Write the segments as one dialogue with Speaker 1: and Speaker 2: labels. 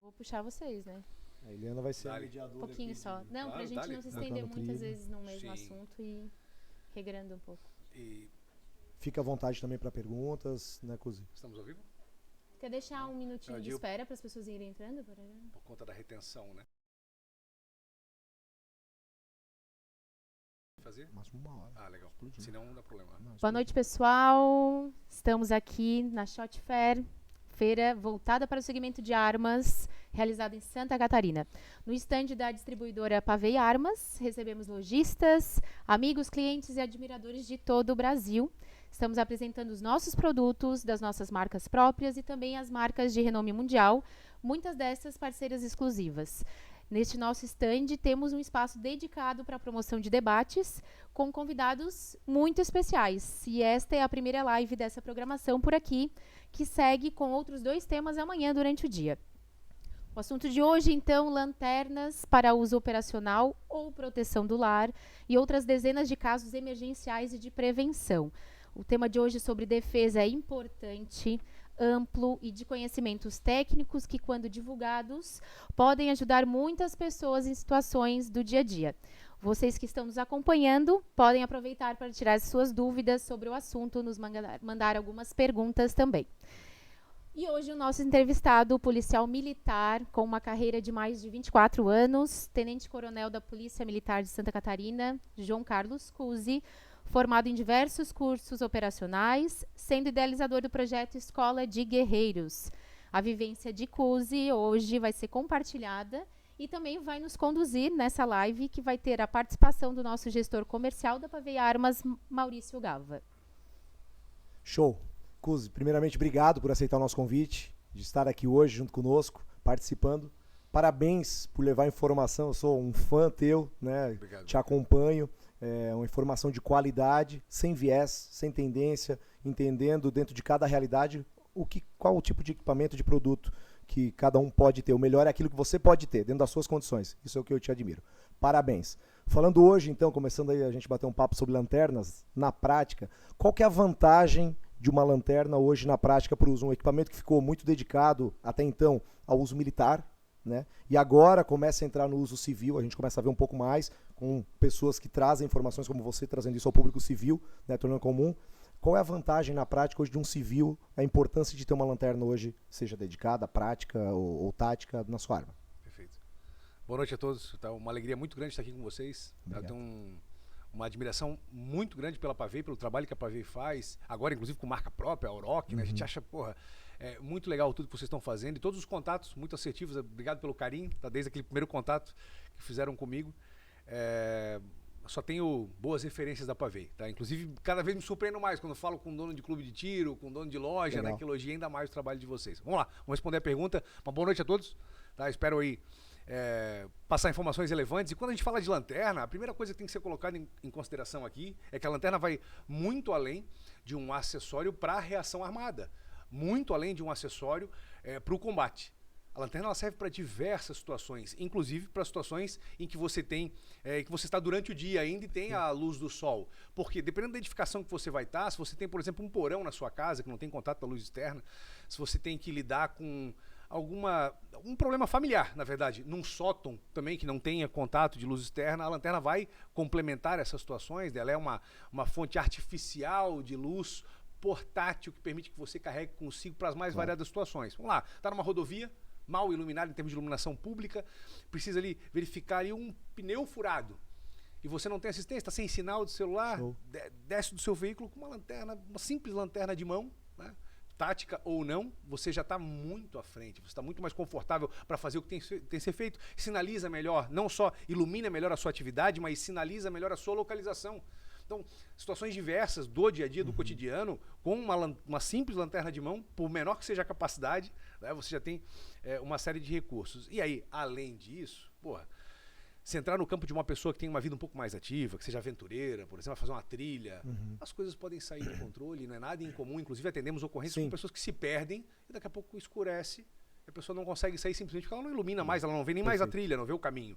Speaker 1: Vou puxar vocês, né?
Speaker 2: A Eliana vai ser a
Speaker 1: Um
Speaker 2: mediadora
Speaker 1: pouquinho
Speaker 2: aqui
Speaker 1: só. Não, pra gente não se estender
Speaker 2: Colocando
Speaker 1: muitas
Speaker 2: trilha.
Speaker 1: vezes no mesmo
Speaker 3: Sim.
Speaker 1: assunto e regrando um pouco.
Speaker 3: E
Speaker 2: Fica à vontade também para perguntas, né, Cusi?
Speaker 3: estamos ao vivo?
Speaker 1: Quer deixar um minutinho de
Speaker 3: Dil-
Speaker 1: espera para as pessoas irem entrando?
Speaker 3: Por conta da retenção, né? Fazer?
Speaker 2: Máximo 1 hora.
Speaker 3: Ah, legal.
Speaker 2: Explodindo.
Speaker 3: Senão não dá problema.
Speaker 2: Não,
Speaker 1: Boa noite, pessoal. Estamos aqui na Shot Fair, feira voltada para o segmento de armas, realizada em Santa Catarina. No estande da distribuidora Pavei Armas, recebemos lojistas, amigos, clientes e admiradores de todo o Brasil. Estamos apresentando os nossos produtos, das nossas marcas próprias e também as marcas de renome mundial, muitas dessas parceiras exclusivas. Neste nosso estande, temos um espaço dedicado para a promoção de debates, com convidados muito especiais. E esta é a primeira live dessa programação por aqui, que segue com outros 2 temas amanhã durante o dia. O assunto de hoje, então, lanternas para uso operacional ou proteção do lar e outras dezenas de casos emergenciais e de prevenção. O tema de hoje sobre defesa é importante, amplo e de conhecimentos técnicos que, quando divulgados, podem ajudar muitas pessoas em situações do dia a dia. Vocês que estão nos acompanhando podem aproveitar para tirar suas dúvidas sobre o assunto, nos mandar algumas perguntas também. E hoje o nosso entrevistado, o policial militar com uma carreira de mais de 24 anos, tenente-coronel da Polícia Militar de Santa Catarina, João Carlos Cusi, formado em diversos cursos operacionais, sendo idealizador do projeto Escola de Guerreiros. A vivência de Cusi hoje vai ser compartilhada e também vai nos conduzir nessa live, que vai ter a participação do nosso gestor comercial da Pavei Armas, Maurício Gava.
Speaker 2: Show. Cusi, primeiramente, obrigado por aceitar o nosso convite, de estar aqui hoje junto conosco, participando. Parabéns por levar informação, eu sou um fã teu, né?
Speaker 3: Obrigado.
Speaker 2: Te acompanho. É uma informação de qualidade, sem viés, sem tendência, entendendo dentro de cada realidade qual o tipo de equipamento, de produto que cada um pode ter. O melhor é aquilo que você pode ter, dentro das suas condições. Isso é o que eu te admiro. Parabéns. Falando hoje, então, começando aí a gente bater um papo sobre lanternas, na prática, qual que é a vantagem de uma lanterna hoje na prática para o uso? Um equipamento que ficou muito dedicado até então ao uso militar, né? E agora começa a entrar no uso civil, a gente começa a ver um pouco mais com pessoas que trazem informações como você, trazendo isso ao público civil, né, tornando comum. Qual é a vantagem na prática hoje de um civil, a importância de ter uma lanterna hoje, seja dedicada, prática ou tática, na sua arma?
Speaker 3: Perfeito. Boa noite a todos. Tá uma alegria muito grande estar aqui com vocês. Eu tenho uma admiração muito grande pela Pavei, pelo trabalho que a Pavei faz, agora inclusive com marca própria, a Oroch, né? A gente acha, muito legal tudo que vocês estão fazendo e todos os contatos muito assertivos. Obrigado pelo carinho, tá? Desde aquele primeiro contato que fizeram comigo. Só tenho boas referências da Pavei, tá? Inclusive, cada vez me surpreendo mais quando falo com dono de clube de tiro, com dono de loja, né? Que elogia ainda mais o trabalho de vocês. Vamos lá, vamos responder a pergunta. Uma boa noite a todos, tá? Espero aí passar informações relevantes. E quando a gente fala de lanterna, a primeira coisa que tem que ser colocada em consideração aqui é que a lanterna vai muito além de um acessório para a reação armada, muito além de um acessório para o combate. A lanterna ela serve para diversas situações, inclusive para situações em que você tem, que você está durante o dia ainda e tem a luz do sol. Porque dependendo da edificação que você vai estar, se você tem, por exemplo, um porão na sua casa que não tem contato da luz externa, se você tem que lidar com um problema familiar, na verdade, num sótão também que não tenha contato de luz externa, a lanterna vai complementar essas situações. Ela é uma fonte artificial de luz portátil que permite que você carregue consigo para as mais variadas situações. Vamos lá, está numa rodovia, mal iluminado em termos de iluminação pública, precisa ali verificar ali um pneu furado e você não tem assistência, está sem sinal de celular, desce do seu veículo com uma lanterna, uma simples lanterna de mão, né? Tática ou não, você já está muito à frente, você está muito mais confortável para fazer o que tem que ser feito, sinaliza melhor, não só ilumina melhor a sua atividade, mas sinaliza melhor a sua localização. Então, situações diversas do dia a dia, do cotidiano, com uma simples lanterna de mão, por menor que seja a capacidade, né, você já tem uma série de recursos. E aí, além disso, se entrar no campo de uma pessoa que tem uma vida um pouco mais ativa, que seja aventureira, por exemplo, vai fazer uma trilha, as coisas podem sair do controle, não é nada incomum. Inclusive, atendemos ocorrências com pessoas que se perdem e daqui a pouco escurece, e a pessoa não consegue sair simplesmente porque ela não ilumina mais, ela não vê nem mais a trilha, não vê o caminho.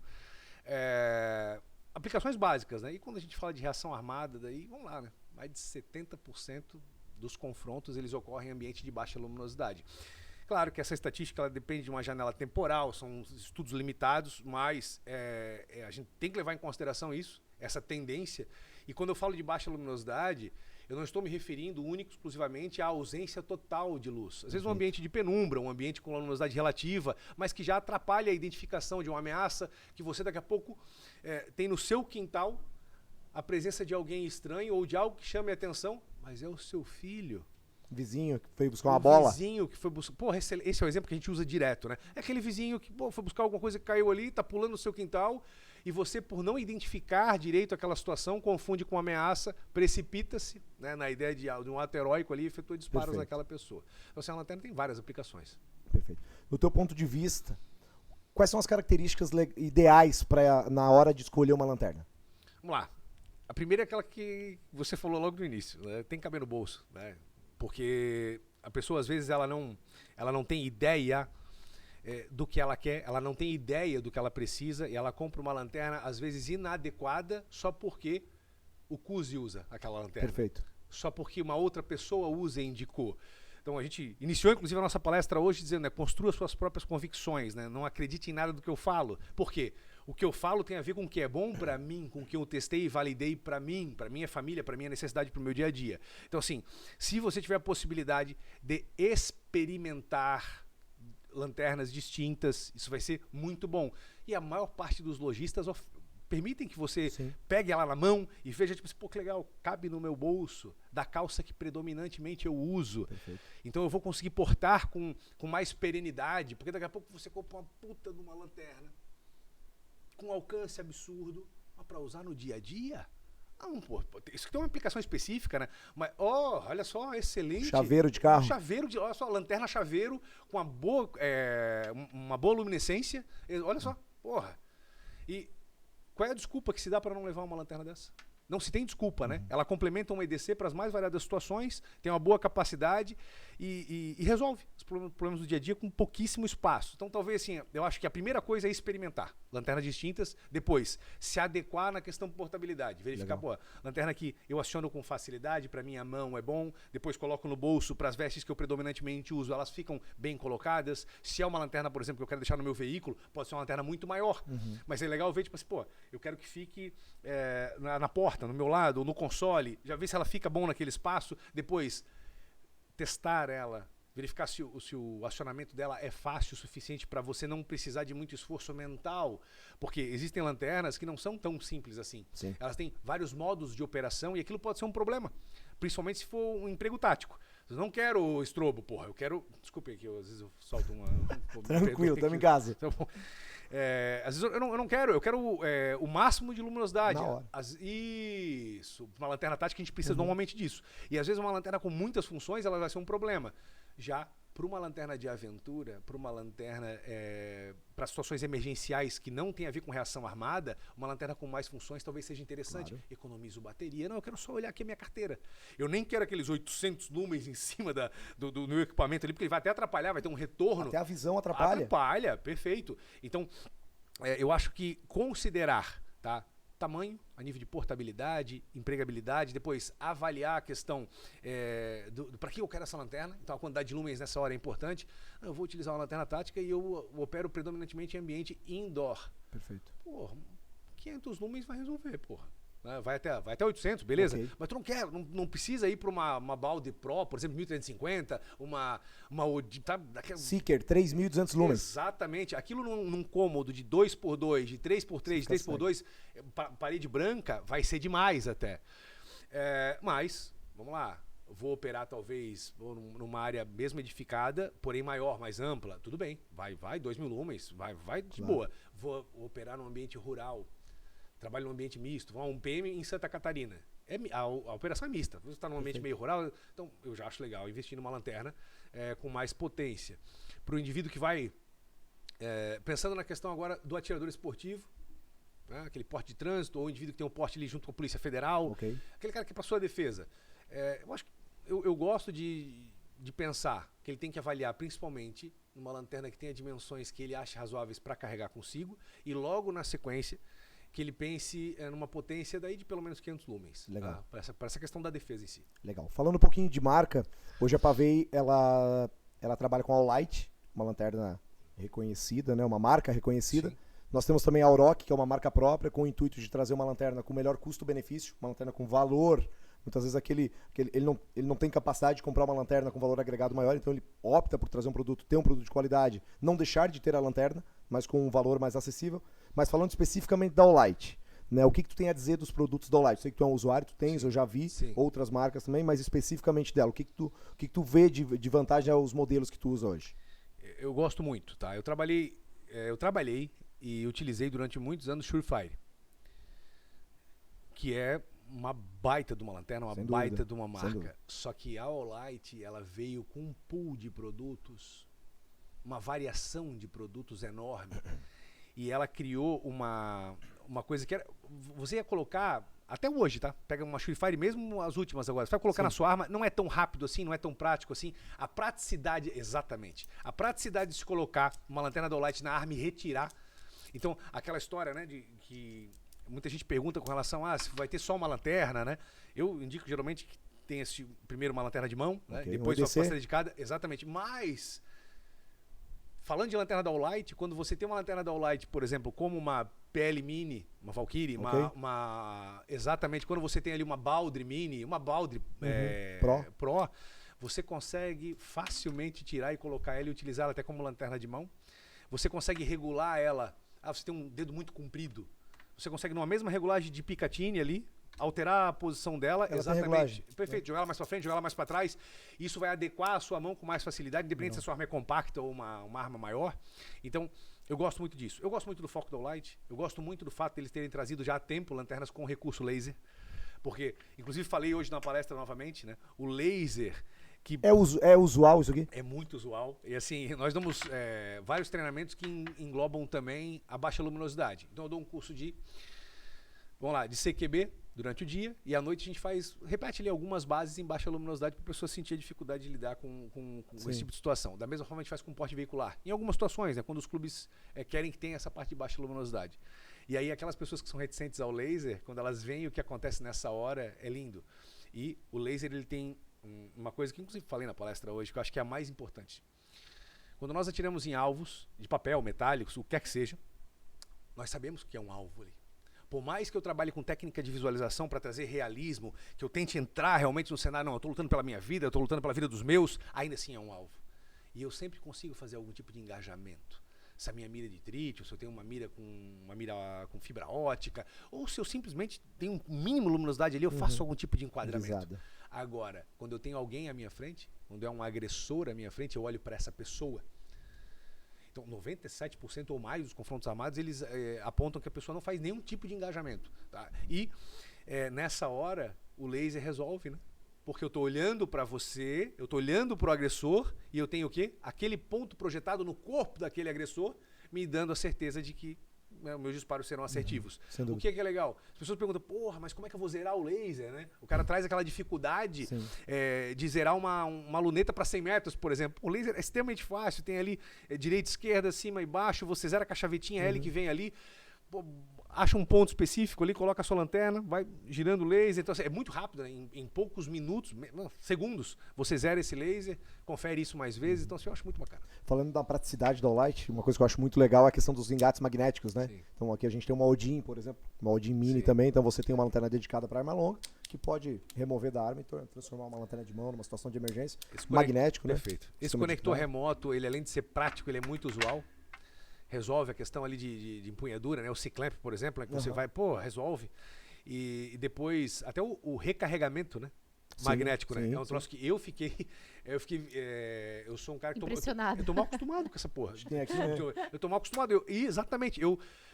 Speaker 3: Aplicações básicas, né? E quando a gente fala de reação armada, daí, vamos lá, né? Mais de 70% dos confrontos, eles ocorrem em ambiente de baixa luminosidade. Claro que essa estatística ela depende de uma janela temporal, são estudos limitados, mas a gente tem que levar em consideração isso, essa tendência. E quando eu falo de baixa luminosidade, eu não estou me referindo único exclusivamente à ausência total de luz. Às vezes um ambiente de penumbra, um ambiente com luminosidade relativa, mas que já atrapalha a identificação de uma ameaça, que você daqui a pouco tem no seu quintal a presença de alguém estranho ou de algo que chame a atenção, mas é o seu filho.
Speaker 2: Vizinho que foi buscar uma bola.
Speaker 3: Vizinho que foi buscar. Porra, esse é o exemplo que a gente usa direto, né? É aquele vizinho que foi buscar alguma coisa que caiu ali, tá pulando no seu quintal, e você, por não identificar direito aquela situação, confunde com ameaça, precipita-se, né, na ideia de um ato heróico ali e efetua disparos naquela pessoa. Então, assim, a lanterna tem várias aplicações.
Speaker 2: Perfeito. No teu ponto de vista, quais são as características ideais na hora de escolher uma lanterna?
Speaker 3: Vamos lá. A primeira é aquela que você falou logo no início, né? Tem que caber no bolso, né? Porque a pessoa, às vezes, ela não tem ideia do que ela quer, ela não tem ideia do que ela precisa e ela compra uma lanterna, às vezes, inadequada só porque o CUSE usa aquela lanterna.
Speaker 2: Perfeito.
Speaker 3: Só porque uma outra pessoa usa e indicou. Então, a gente iniciou, inclusive, a nossa palestra hoje dizendo, né, construa suas próprias convicções, né? Não acredite em nada do que eu falo. Por quê? O que eu falo tem a ver com o que é bom para mim, com o que eu testei e validei para mim, para minha família, para minha necessidade, para o meu dia a dia. Então, assim, se você tiver a possibilidade de experimentar lanternas distintas, isso vai ser muito bom. E a maior parte dos lojistas permitem que você pegue ela na mão e veja, tipo, pô, que legal, cabe no meu bolso, da calça que predominantemente eu uso. Perfeito. Então eu vou conseguir portar com mais perenidade, porque daqui a pouco você compra uma puta de uma lanterna com alcance absurdo, mas para usar no dia a dia? Não, pô, isso tem uma aplicação específica, né? Mas, olha só, excelente.
Speaker 2: Chaveiro de carro.
Speaker 3: Olha só, lanterna chaveiro com uma boa luminescência. Olha só, porra. E qual é a desculpa que se dá para não levar uma lanterna dessa? Não se tem desculpa, né? Ela complementa um EDC para as mais variadas situações, tem uma boa capacidade e resolve os problemas do dia a dia com pouquíssimo espaço. Então, talvez, assim, eu acho que a primeira coisa é experimentar lanternas distintas, depois se adequar na questão de portabilidade, verificar, pô, lanterna que eu aciono com facilidade, para minha mão é bom, depois coloco no bolso para as vestes que eu predominantemente uso, elas ficam bem colocadas. Se é uma lanterna, por exemplo, que eu quero deixar no meu veículo, pode ser uma lanterna muito maior, mas é legal ver, tipo assim, pô, eu quero que fique na porta, no meu lado, ou no console, já ver se ela fica bom naquele espaço, depois testar ela, verificar se o acionamento dela é fácil o suficiente para você não precisar de muito esforço mental, porque existem lanternas que não são tão simples assim.
Speaker 2: Sim.
Speaker 3: Elas têm vários modos de operação e aquilo pode ser um problema, principalmente se for um emprego tático. Eu não quero estrobo, porra, eu quero... Desculpe aqui, às vezes eu solto uma...
Speaker 2: Tranquilo, estamos em casa.
Speaker 3: Então, às vezes eu não quero, eu quero o máximo de luminosidade.
Speaker 2: Na hora.
Speaker 3: Isso, uma lanterna tática a gente precisa normalmente disso. E às vezes uma lanterna com muitas funções, ela vai ser um problema. Já para uma lanterna de aventura, para uma lanterna para situações emergenciais que não tem a ver com reação armada, uma lanterna com mais funções talvez seja interessante. Claro. Economizo bateria. Não, eu quero só olhar aqui a minha carteira. Eu nem quero aqueles 800 lumens em cima do meu equipamento ali, porque ele vai até atrapalhar, vai ter um retorno.
Speaker 2: Até a visão atrapalha.
Speaker 3: Atrapalha, perfeito. Então, eu acho que considerar, tá? Tamanho, a nível de portabilidade, empregabilidade, depois avaliar a questão para que eu quero essa lanterna, então a quantidade de lumens nessa hora é importante. Eu vou utilizar uma lanterna tática e eu opero predominantemente em ambiente indoor.
Speaker 2: Perfeito.
Speaker 3: Porra, 500 lumens vai resolver, porra. Vai até 800, beleza? Okay. Mas tu não quer, não precisa ir para uma Balde Pro, por exemplo, 1350, uma
Speaker 2: Seeker, 3.200 lumens.
Speaker 3: Exatamente. Aquilo num cômodo de 2x2, de 3x3, de 3x2, parede branca, vai ser demais até. Mas, vamos lá, vou operar talvez numa área mesmo edificada, porém maior, mais ampla. Tudo bem, vai 2.000 lumens, vai de boa. Vou operar num ambiente rural. Trabalho num ambiente misto, vamos um PM em Santa Catarina. A operação é mista. Você está num ambiente meio rural, então eu já acho legal investir numa lanterna com mais potência. Para o indivíduo que vai... pensando na questão agora do atirador esportivo, né, aquele porte de trânsito, ou o indivíduo que tem um porte ali junto com a Polícia Federal, aquele cara que é para sua defesa. Eu acho que eu gosto de pensar que ele tem que avaliar principalmente numa lanterna que tenha dimensões que ele ache razoáveis para carregar consigo e logo na sequência que ele pense numa potência daí de pelo menos 500 lumens.
Speaker 2: Legal.
Speaker 3: Para essa questão da defesa em si.
Speaker 2: Legal. Falando um pouquinho de marca, hoje a Pavei, ela ela trabalha com a All-Light, uma lanterna reconhecida, né? Uma marca reconhecida.
Speaker 3: Sim.
Speaker 2: Nós temos também a Auroch, que é uma marca própria, com o intuito de trazer uma lanterna com melhor custo-benefício, uma lanterna com valor. Muitas vezes ele não tem capacidade de comprar uma lanterna com valor agregado maior, então ele opta por trazer um produto, ter um produto de qualidade, não deixar de ter a lanterna, mas com um valor mais acessível. Mas falando especificamente da All-Light, né? O que tu tem a dizer dos produtos da All-Light? Eu sei que tu é um usuário, tu tens, eu já vi outras marcas também, mas especificamente dela, o que tu vê de vantagem aos modelos que tu usa hoje?
Speaker 3: Eu gosto muito, tá? Eu trabalhei e utilizei durante muitos anos Surefire, que é uma baita de uma lanterna, uma baita de uma marca. Só que a All-Light, ela veio com um pool de produtos, uma variação de produtos enorme. E ela criou uma coisa que era, você ia colocar, até hoje, tá? Pega uma Surefire, mesmo as últimas agora, você vai colocar na sua arma, não é tão rápido assim, não é tão prático assim. A praticidade, exatamente, a praticidade de se colocar uma lanterna da All-Light na arma e retirar. Então, aquela história, né, de que muita gente pergunta com relação a se vai ter só uma lanterna, né? Eu indico geralmente que tenha primeiro uma lanterna de mão, né? Depois uma costa dedicada, exatamente. Mas falando de lanterna da All-Light, quando você tem uma lanterna da All-Light, por exemplo, como uma PL Mini, uma Valkyrie, exatamente, quando você tem ali uma Baldry Mini, uma Baldry Pro, você consegue facilmente tirar e colocar ela e utilizá-la até como lanterna de mão. Você consegue regular ela. Você tem um dedo muito comprido. Você consegue, numa mesma regulagem de Picatinny ali, alterar a posição dela.
Speaker 2: Ela
Speaker 3: exatamente. Perfeito. Jogar ela mais para frente, jogar ela mais para trás. Isso vai adequar a sua mão com mais facilidade, independente se a sua arma é compacta ou uma arma maior. Então, eu gosto muito disso. Eu gosto muito do foco da All-Light. Eu gosto muito do fato de eles terem trazido já há tempo lanternas com recurso laser. Porque, inclusive, falei hoje na palestra novamente, né? O laser... Que
Speaker 2: é usual isso aqui?
Speaker 3: É muito usual. E assim, nós damos vários treinamentos que englobam também a baixa luminosidade. Então eu dou um curso de CQB durante o dia e à noite a gente repete ali algumas bases em baixa luminosidade para a pessoa sentir a dificuldade de lidar com esse tipo de situação. Da mesma forma a gente faz com porte veicular. Em algumas situações, né, quando os clubes querem que tenha essa parte de baixa luminosidade. E aí aquelas pessoas que são reticentes ao laser, quando elas veem o que acontece nessa hora, é lindo. E o laser, ele tem uma coisa que inclusive falei na palestra hoje, que eu acho que é a mais importante. Quando nós atiramos em alvos de papel, metálicos, o que quer que seja, nós sabemos que é um alvo ali. Por mais que eu trabalhe com técnica de visualização para trazer realismo, que eu tente entrar realmente no cenário, não, eu estou lutando pela minha vida, eu estou lutando pela vida dos meus, ainda assim é um alvo. E eu sempre consigo fazer algum tipo de engajamento. Se a minha mira é de trítio, se eu tenho uma mira com fibra ótica, ou se eu simplesmente tenho um mínimo de luminosidade ali, eu faço algum tipo de enquadramento. Agora, quando eu tenho alguém à minha frente, quando é um agressor à minha frente, eu olho para essa pessoa. Então, 97% ou mais dos confrontos armados, eles apontam que a pessoa não faz nenhum tipo de engajamento. Tá? E nessa hora, o laser resolve, né? Porque eu estou olhando para você, eu estou olhando para o agressor e eu tenho o quê? Aquele ponto projetado no corpo daquele agressor, me dando a certeza de que meus disparos serão assertivos. O que é legal? As pessoas perguntam, porra, mas como é que eu vou zerar o laser, né? O cara traz aquela dificuldade de zerar uma luneta para 100 metros, por exemplo. O laser é extremamente fácil, tem ali direita, esquerda, cima e baixo, você zera com a chavetinha L que vem ali, acha um ponto específico ali, coloca a sua lanterna, vai girando o laser. Então, assim, é muito rápido, né? Em poucos minutos, segundos, você zera esse laser, confere isso mais vezes. Então, assim, eu acho muito bacana.
Speaker 2: Falando da praticidade da All-Light, uma coisa que eu acho muito legal é a questão dos engates magnéticos, né? Sim. Então, aqui a gente tem uma Odin, por exemplo, uma Odin Mini também. Então, você tem uma lanterna dedicada para arma longa, que pode remover da arma e transformar uma lanterna de mão numa situação de emergência. Magnético, né?
Speaker 3: Perfeito. Esse conector remoto, ele além de ser prático, ele é muito usual. Resolve a questão ali de empunhadura, né? O C-clamp, por exemplo, né? Que você vai, resolve. E depois, até o recarregamento, né? Magnético, né? É um troço que eu sou um cara que
Speaker 1: impressionado.
Speaker 3: Eu tô mal acostumado com essa porra.
Speaker 2: Tem aqui, né?
Speaker 3: Eu tô mal acostumado. Exatamente.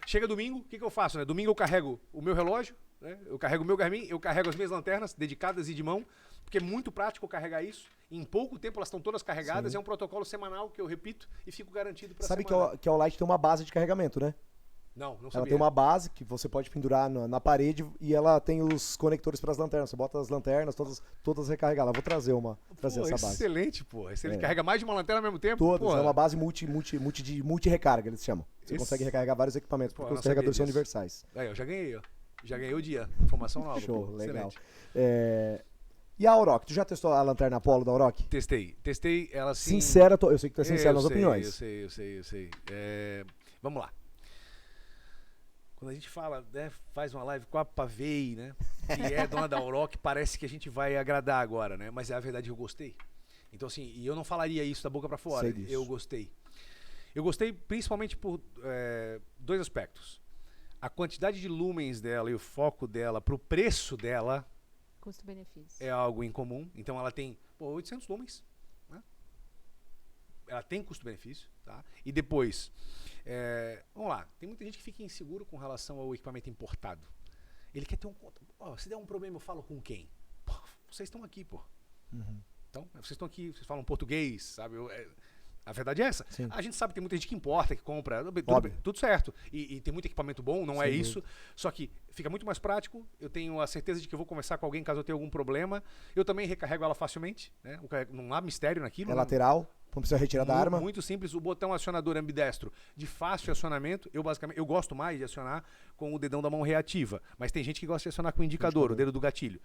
Speaker 3: Chega domingo, o que eu faço, né? Domingo eu carrego o meu relógio, né? Eu carrego o meu Garmin, eu carrego as minhas lanternas dedicadas e de mão, porque é muito prático carregar isso. Em pouco tempo elas estão todas carregadas. É um protocolo semanal que eu repito e fico garantido para
Speaker 2: semana. Sabe que a All-Light tem uma base de carregamento, né?
Speaker 3: Não sabia.
Speaker 2: Ela tem uma base que você pode pendurar na parede e ela tem os conectores para as lanternas. Você bota as lanternas, todas recarregadas. Vou trazer essa base.
Speaker 3: Excelente, pô. Excelente. Carrega mais de uma lanterna ao mesmo tempo?
Speaker 2: Todas. É uma base multi-recarga, eles chamam. Você consegue recarregar vários equipamentos, porque os carregadores são universais.
Speaker 3: Aí, eu já ganhei, ó. Já ganhei o dia. Informação nova.
Speaker 2: Show, legal. E a Auroch? Tu já testou a lanterna Apollo da Auroch?
Speaker 3: Testei ela sim.
Speaker 2: Sincera, eu sei que tu é sincero nas opiniões.
Speaker 3: Eu sei. Vamos lá. Quando a gente fala, né, faz uma live com a Pavei, né, que é dona da Auroch, parece que a gente vai agradar agora, né? Mas é a verdade que eu gostei. Então assim, e eu não falaria isso da boca pra fora. Eu gostei. Eu gostei principalmente por 2 aspectos. A quantidade de lumens dela e o foco dela pro preço dela
Speaker 1: custo-benefício
Speaker 3: é algo incomum. Então ela tem 800 lumens, né? Ela tem custo-benefício, tá? E depois, vamos lá, tem muita gente que fica inseguro com relação ao equipamento importado. Ele quer ter se der um problema, eu falo com quem? Pô, vocês estão aqui, pô.
Speaker 2: Uhum.
Speaker 3: Então, vocês estão aqui, vocês falam português, sabe? A verdade é essa.
Speaker 2: Sim.
Speaker 3: A gente sabe que tem muita gente que importa, que compra, tudo certo. E tem muito equipamento bom, não é isso. Só que fica muito mais prático. Eu tenho a certeza de que eu vou conversar com alguém caso eu tenha algum problema. Eu também recarrego ela facilmente, né? Não há mistério naquilo.
Speaker 2: É lateral, não precisa retirar da arma.
Speaker 3: Muito simples. O botão acionador ambidestro de fácil acionamento. Eu gosto mais de acionar com o dedão da mão reativa. Mas tem gente que gosta de acionar com o indicador, o dedo do gatilho.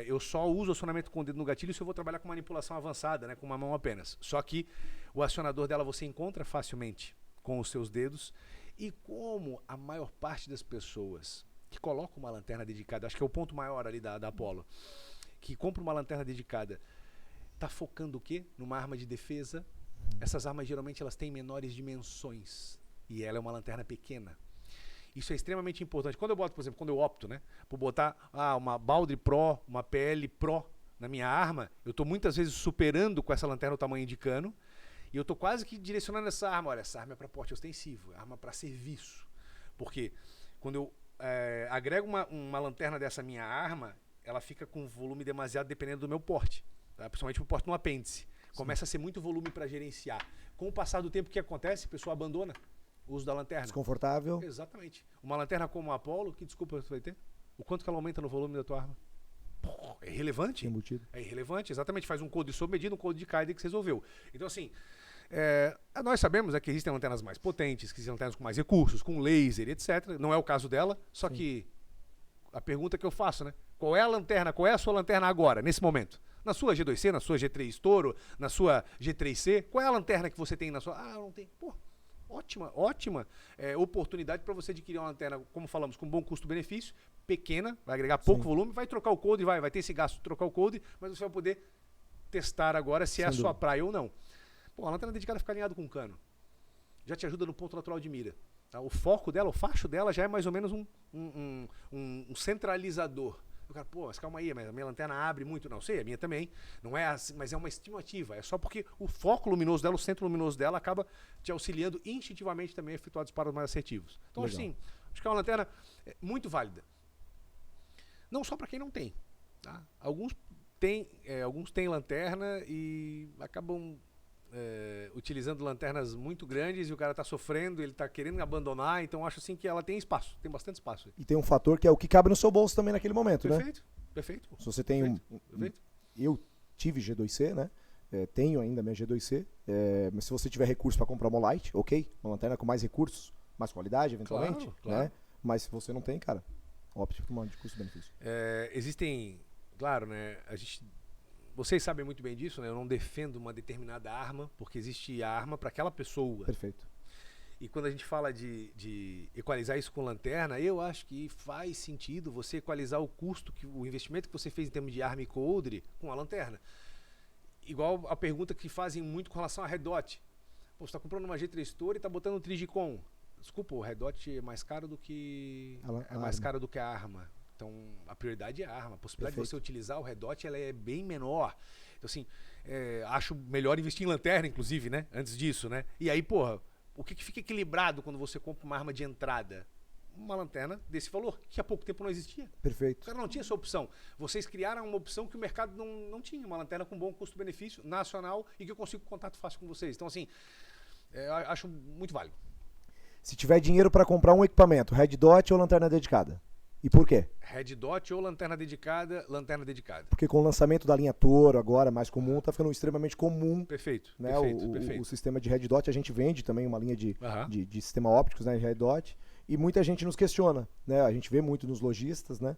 Speaker 3: Eu só uso o acionamento com o dedo no gatilho se eu vou trabalhar com manipulação avançada, né, com uma mão apenas. Só que o acionador dela você encontra facilmente com os seus dedos. E como a maior parte das pessoas que colocam uma lanterna dedicada, acho que é o ponto maior ali da Apollo, que compra uma lanterna dedicada, está focando o quê? Numa arma de defesa. Essas armas geralmente elas têm menores dimensões e ela é uma lanterna pequena. Isso é extremamente importante. Quando eu boto, por exemplo, quando eu opto, né, por botar uma Baldry Pro, uma PL Pro na minha arma, eu estou muitas vezes superando com essa lanterna o tamanho de cano e eu estou quase que direcionando essa arma. Olha, essa arma é para porte ostensivo, é arma para serviço. Porque quando eu agrego uma lanterna dessa minha arma, ela fica com volume demasiado dependendo do meu porte, tá? Principalmente o porte no apêndice. Começa a ser muito volume para gerenciar. Com o passar do tempo, o que acontece? A pessoa abandona o uso da lanterna.
Speaker 2: Desconfortável.
Speaker 3: Exatamente. Uma lanterna como a Apollo, que desculpa você vai ter? O quanto que ela aumenta no volume da tua arma? Pô, é irrelevante.
Speaker 2: Embutido.
Speaker 3: É irrelevante, exatamente. Faz um code sob medida, um code de Kaider que você resolveu. Então, assim, nós sabemos que existem lanternas mais potentes, que existem lanternas com mais recursos, com laser, etc. Não é o caso dela, só que a pergunta que eu faço, né? Qual é a lanterna, qual é a sua lanterna agora, nesse momento? Na sua G2C, na sua G3 Toro, na sua G3C, qual é a lanterna que você tem na sua... não tem. Pô, ótima oportunidade para você adquirir uma lanterna, como falamos, com bom custo-benefício, pequena, vai agregar pouco volume, vai trocar o coldre, vai ter esse gasto de trocar o coldre, mas você vai poder testar agora se é a sua praia ou não. Pô, a lanterna dedicada fica alinhada com um cano. Já te ajuda no ponto natural de mira. Tá? O foco dela, o facho dela já é mais ou menos um centralizador. O cara, pô, mas calma aí, mas a minha lanterna abre muito. Não sei, a minha também. Não é assim, mas é uma estimativa. É só porque o foco luminoso dela, o centro luminoso dela, acaba te auxiliando instintivamente também a efetuar disparos mais assertivos. Então, assim, acho que é uma lanterna muito válida. Não só para quem não tem. Tá? Alguns têm lanterna e acabam utilizando lanternas muito grandes e o cara está sofrendo, ele está querendo abandonar, então acho assim que ela tem espaço, tem bastante espaço.
Speaker 2: E tem um fator que é o que cabe no seu bolso também naquele momento,
Speaker 3: perfeito,
Speaker 2: né?
Speaker 3: Perfeito.
Speaker 2: Se você tem
Speaker 3: perfeito.
Speaker 2: Eu tive G2C, né? Tenho ainda minha G2C, mas se você tiver recurso para comprar uma Light, ok, uma lanterna com mais recursos, mais qualidade, eventualmente,
Speaker 3: claro.
Speaker 2: Né? Mas se você não tem, cara, opte por uma de custo-benefício.
Speaker 3: Existem, claro, né? Vocês sabem muito bem disso, né? Eu não defendo uma determinada arma, porque existe a arma para aquela pessoa.
Speaker 2: Perfeito.
Speaker 3: E quando a gente fala de equalizar isso com lanterna, eu acho que faz sentido você equalizar o custo, o investimento que você fez em termos de arma e coldre com a lanterna. Igual a pergunta que fazem muito com relação a Red Dot. Pô, você está comprando uma G3 Toro e está botando um Trigicon. Desculpa, o Red Dot é mais caro do que caro do que a arma. Então, a prioridade é a arma. A possibilidade de você utilizar o Red Dot ela é bem menor. Então, assim, acho melhor investir em lanterna, inclusive, né? Antes disso, né? E aí, porra, o que fica equilibrado quando você compra uma arma de entrada? Uma lanterna desse valor, que há pouco tempo não existia.
Speaker 2: Perfeito.
Speaker 3: O cara não tinha essa opção. Vocês criaram uma opção que o mercado não tinha. Uma lanterna com bom custo-benefício, nacional, e que eu consigo contato fácil com vocês. Então, assim, acho muito válido.
Speaker 2: Se tiver dinheiro para comprar um equipamento, Red Dot ou lanterna dedicada? E por quê?
Speaker 3: Red Dot ou lanterna dedicada, lanterna dedicada.
Speaker 2: Porque com o lançamento da linha Toro agora, mais comum, tá ficando extremamente comum.
Speaker 3: Perfeito,
Speaker 2: né?
Speaker 3: perfeito.
Speaker 2: O sistema de Red Dot, a gente vende também uma linha de sistema ópticos, né, de Red Dot, e muita gente nos questiona, né? A gente vê muito nos lojistas, né?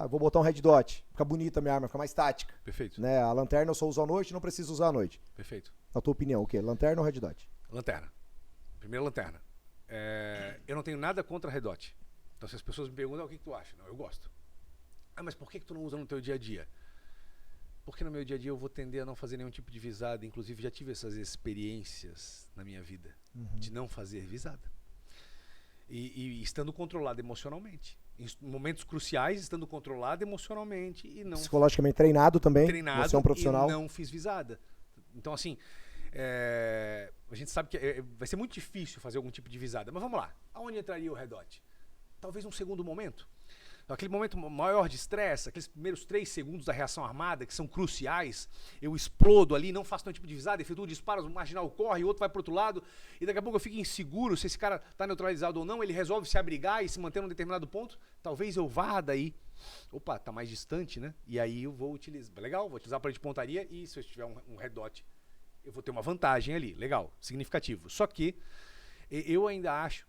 Speaker 2: Vou botar um red dot, fica bonita a minha arma, fica mais tática.
Speaker 3: Perfeito.
Speaker 2: Né? A lanterna eu só uso à noite, não preciso usar à noite.
Speaker 3: Perfeito.
Speaker 2: Na tua opinião, o quê? Lanterna ou red dot?
Speaker 3: Lanterna. Primeiro, lanterna. Eu não tenho nada contra red dot. Então, se as pessoas me perguntam, o que tu acha? Não, eu gosto. Mas por que tu não usa no teu dia a dia? Porque no meu dia a dia eu vou tender a não fazer nenhum tipo de visada. Inclusive, já tive essas experiências na minha vida de não fazer visada. E estando controlado emocionalmente. Em momentos cruciais, estando controlado emocionalmente e não...
Speaker 2: Psicologicamente treinado também,
Speaker 3: Treinado
Speaker 2: você é um profissional.
Speaker 3: e não fiz visada. Então, assim, a gente sabe que vai ser muito difícil fazer algum tipo de visada. Mas vamos lá. Aonde entraria o red dot? Talvez num segundo momento. Aquele momento maior de estresse, aqueles primeiros 3 segundos da reação armada, que são cruciais, eu explodo ali, não faço nenhum tipo de visada, efetuo disparos, um marginal corre, o outro vai pro outro lado, e daqui a pouco eu fico inseguro se esse cara tá neutralizado ou não, ele resolve se abrigar e se manter num determinado ponto, talvez eu vá daí, opa, tá mais distante, né? E aí eu vou utilizar, legal, vou utilizar a parede de pontaria e se eu tiver um red dot, eu vou ter uma vantagem ali, legal, significativo. Só que eu ainda acho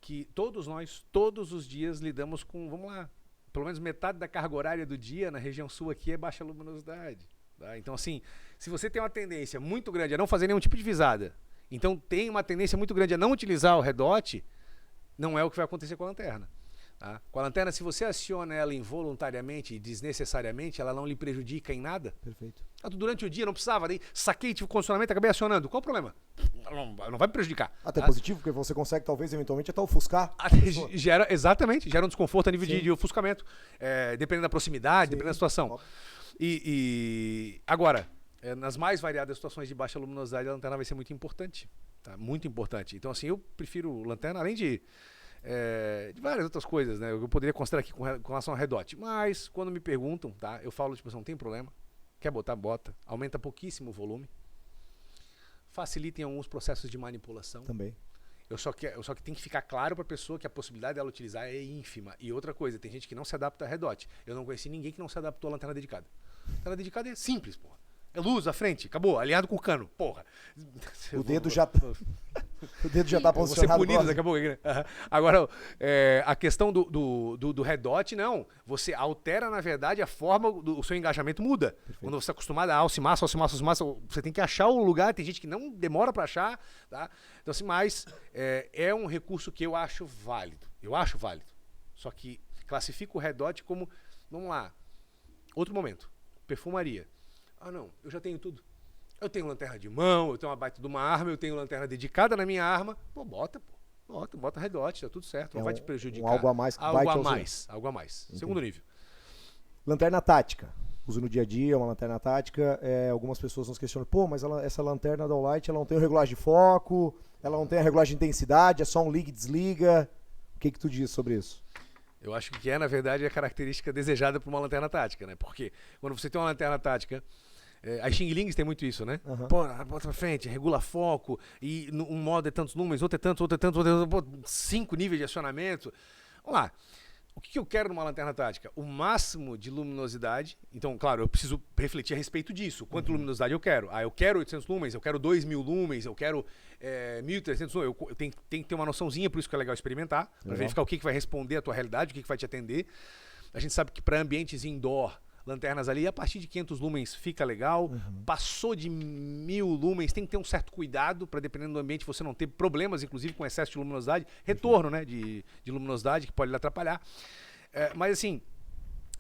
Speaker 3: que todos nós, todos os dias, lidamos com, vamos lá, pelo menos metade da carga horária do dia na região sul aqui é baixa luminosidade. Tá? Então, assim, se você tem uma tendência muito grande a não fazer nenhum tipo de visada, então tem uma tendência muito grande a não utilizar o red dot, não é o que vai acontecer com a lanterna. Tá? Com a lanterna, se você aciona ela involuntariamente e desnecessariamente, ela não lhe prejudica em nada.
Speaker 2: Perfeito.
Speaker 3: Durante o dia não precisava, daí saquei, tive condicionamento, acabei acionando. Qual o problema? Não vai me prejudicar.
Speaker 2: Até positivo, porque você consegue, talvez, eventualmente, até ofuscar.
Speaker 3: Exatamente, gera um desconforto a nível de ofuscamento, dependendo da proximidade, dependendo da situação. Agora, nas mais variadas situações de baixa luminosidade, a lanterna vai ser muito importante. Tá? Muito importante. Então, assim, eu prefiro lanterna, além de várias outras coisas, né? Eu poderia considerar aqui com relação ao red dot. Mas, quando me perguntam, tá? Eu falo, tipo assim, não tem problema. Quer botar, bota. Aumenta pouquíssimo o volume. Facilita em alguns processos de manipulação.
Speaker 2: Também.
Speaker 3: Só que tem que ficar claro para a pessoa que a possibilidade dela utilizar é ínfima. E outra coisa, tem gente que não se adapta a red dot. Eu não conheci ninguém que não se adaptou à lanterna dedicada. A lanterna dedicada é simples, porra. É luz à frente, acabou, alinhado com o cano, porra.
Speaker 2: O dedo já tá posicionado.
Speaker 3: Vou ser punido daqui a pouco. Agora, a questão do red dot, não. Você altera, na verdade, a forma, o seu engajamento muda. Perfeito. Quando você está acostumado a alce-massa, você tem que achar o lugar, tem gente que não demora para achar. Tá? Então, assim, mas é um recurso que eu acho válido. Só que classifico o red dot como, vamos lá, outro momento, perfumaria. Não, eu já tenho tudo. Eu tenho lanterna de mão, eu tenho uma baita de uma arma, eu tenho lanterna dedicada na minha arma. Pô, bota red dot, tá tudo certo, não vai te prejudicar.
Speaker 2: Algo a mais.
Speaker 3: Algo a mais. Entendi. Segundo nível.
Speaker 2: Lanterna tática. Uso no dia a dia, uma lanterna tática. Algumas pessoas nos questionam, pô, mas essa lanterna da All-Light, ela não tem o regulagem de foco, ela não tem a regulagem de intensidade, é só um liga e desliga. O que tu diz sobre isso?
Speaker 3: Eu acho que na verdade, a característica desejada para uma lanterna tática, né? Porque quando você tem uma lanterna tática, as Xing Lings tem muito isso, né?
Speaker 2: Uhum.
Speaker 3: Pô, bota pra frente, regula foco, e um modo é tantos números, outro é tanto, pô, 5 níveis de acionamento. Vamos lá. O que eu quero numa lanterna tática? O máximo de luminosidade. Então, claro, eu preciso refletir a respeito disso. Quanta luminosidade eu quero? Eu quero 800 lumens, eu quero 2.000 lumens, eu quero 1.300 lumens. Eu tenho que ter uma noçãozinha, por isso que é legal experimentar, para verificar o que vai responder à tua realidade, o que vai te atender. A gente sabe que para ambientes indoor, lanternas ali, a partir de 500 lumens fica legal. Passou de 1.000 lumens, tem que ter um certo cuidado para, dependendo do ambiente, você não ter problemas, inclusive com excesso de luminosidade, retorno, né, de luminosidade, que pode lhe atrapalhar. Mas assim,